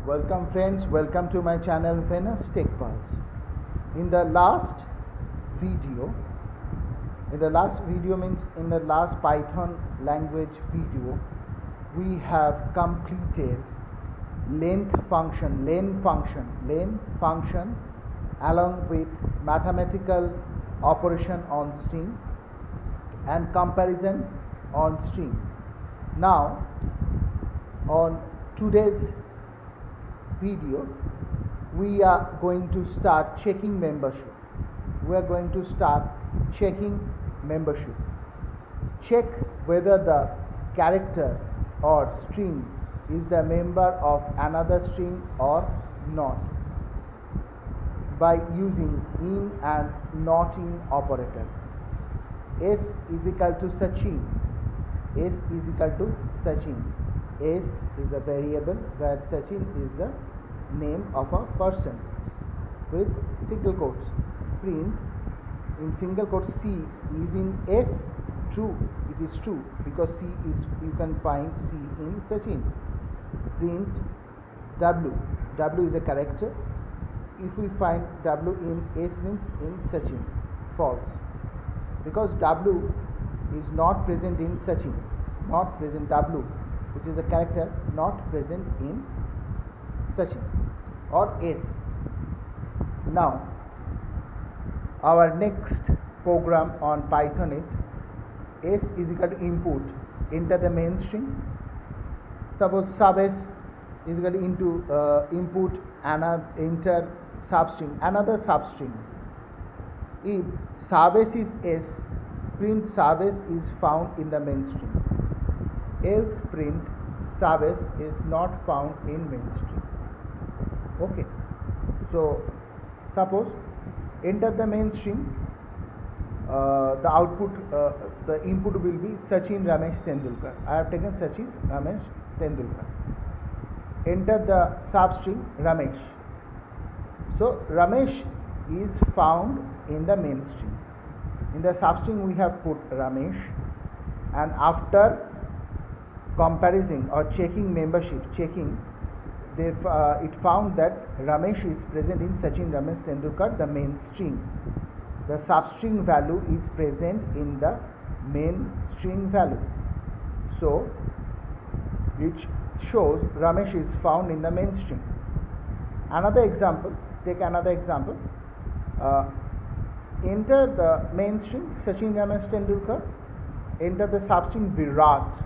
Welcome friends, welcome to my channel VENUSTECHPULSE. In the last video, means in the last Python language video, we have completed len function along with mathematical operation on string and comparison on string. Now on today's video we are going to start checking membership. Check whether the character or string is the member of another string or not by using in and not in operator. S is equal to Sachin. S is a variable where Sachin is the name of a person. With single quotes, print in single quotes C is in S true. It is true because C is, you can find C in Sachin. Print W is a character. If we find W in S means in Sachin. False, because W is not present in Sachin. Not present. W, which is a character, not present in Sachin or S. Now our next program on Python is S is equal to input, enter the main string. Suppose sub S is equal to into input enter substring, another substring. If sub S is S, print sub S is found in the main string. Else print sub S is not found in main string. Okay, so suppose enter the main string, the output, the input will be Sachin Ramesh Tendulkar. I have taken Sachin Ramesh Tendulkar. Enter the substring Ramesh. So Ramesh is found in the main string. In the substring we have put Ramesh, and after comparison or checking membership, it found that Ramesh is present in Sachin Ramesh Tendulkar, the main string. The substring value is present in the main string value. So it shows Ramesh is found in the main string. Another example, take another example. Enter the main string Sachin Ramesh Tendulkar, enter the substring Virat.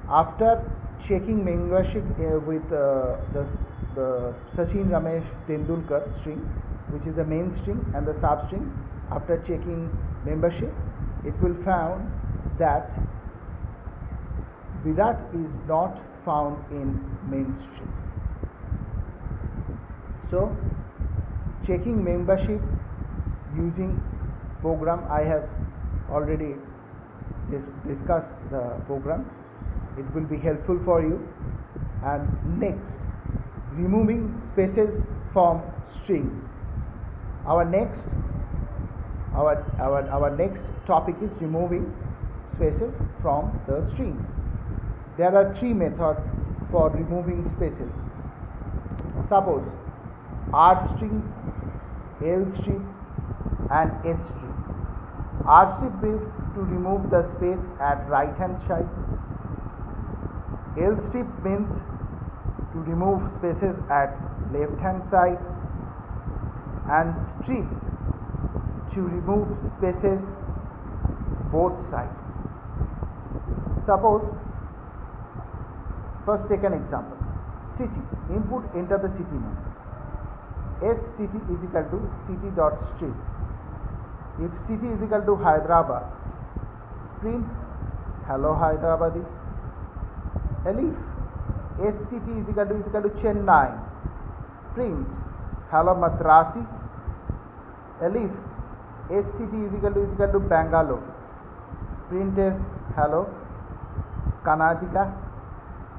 After checking membership with the Sachin Ramesh Tendulkar string, which is the main string, and the substring, after checking membership, it will found that Virat is not found in main string. So checking membership using program, I have already discussed the program. It will be helpful for you. And next, removing spaces from string. Our next topic is removing spaces from the string. There are three methods for removing spaces. Suppose R string, L string and S string. R string means to remove the space at right hand side. L strip means to remove spaces at left hand side, and strip to remove spaces both sides. Suppose, first take an example. City, input enter the city name. S city is equal to city dot strip. If city is equal to Hyderabad, print hello Hyderabadi. If S city is equal to Chennai, print hello Madrasi. If S city is equal to Bangalore, print hello Karnataka.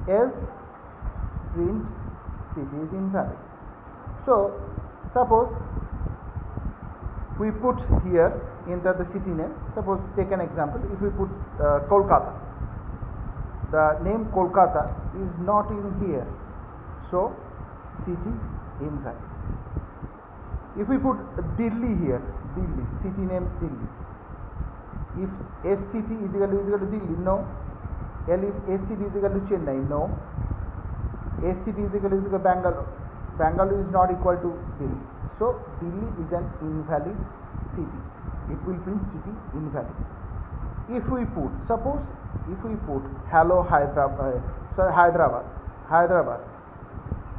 Else print city is invalid. So suppose we put here enter the city name. Suppose take an example. If we put Kolkata, the name Kolkata is not in here, so city invalid. If we put Delhi here, Delhi, city name Delhi, if S city is equal to Delhi, no. If S city is equal to Chennai, no. S city is equal to Bangalore, Bangalore is not equal to Delhi, so Delhi is an invalid city. It will print city invalid. If we put, suppose if we put hello Hyderabad, Hyderabad,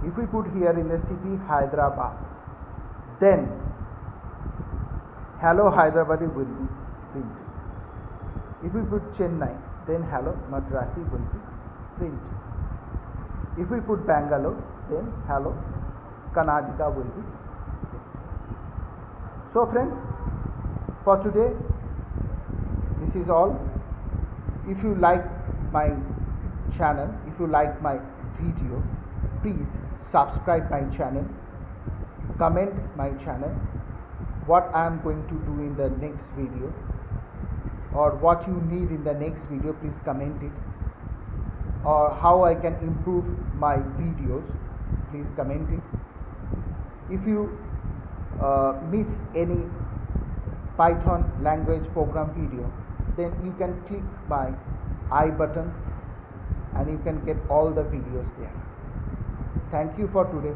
if we put here in the city Hyderabad, then hello Hyderabad will be printed. If we put Chennai, then hello Madrasi will be printed. If we put Bangalore, then hello Karnataka will be printed. So friend, for today this is all. If you like my channel, if you like my video, please subscribe my channel, comment my channel, what I am going to do in the next video, or what you need in the next video, please comment it, or how I can improve my videos, please comment it. If you miss any Python language program video, then you can click my I button and you can get all the videos there. Thank you for today.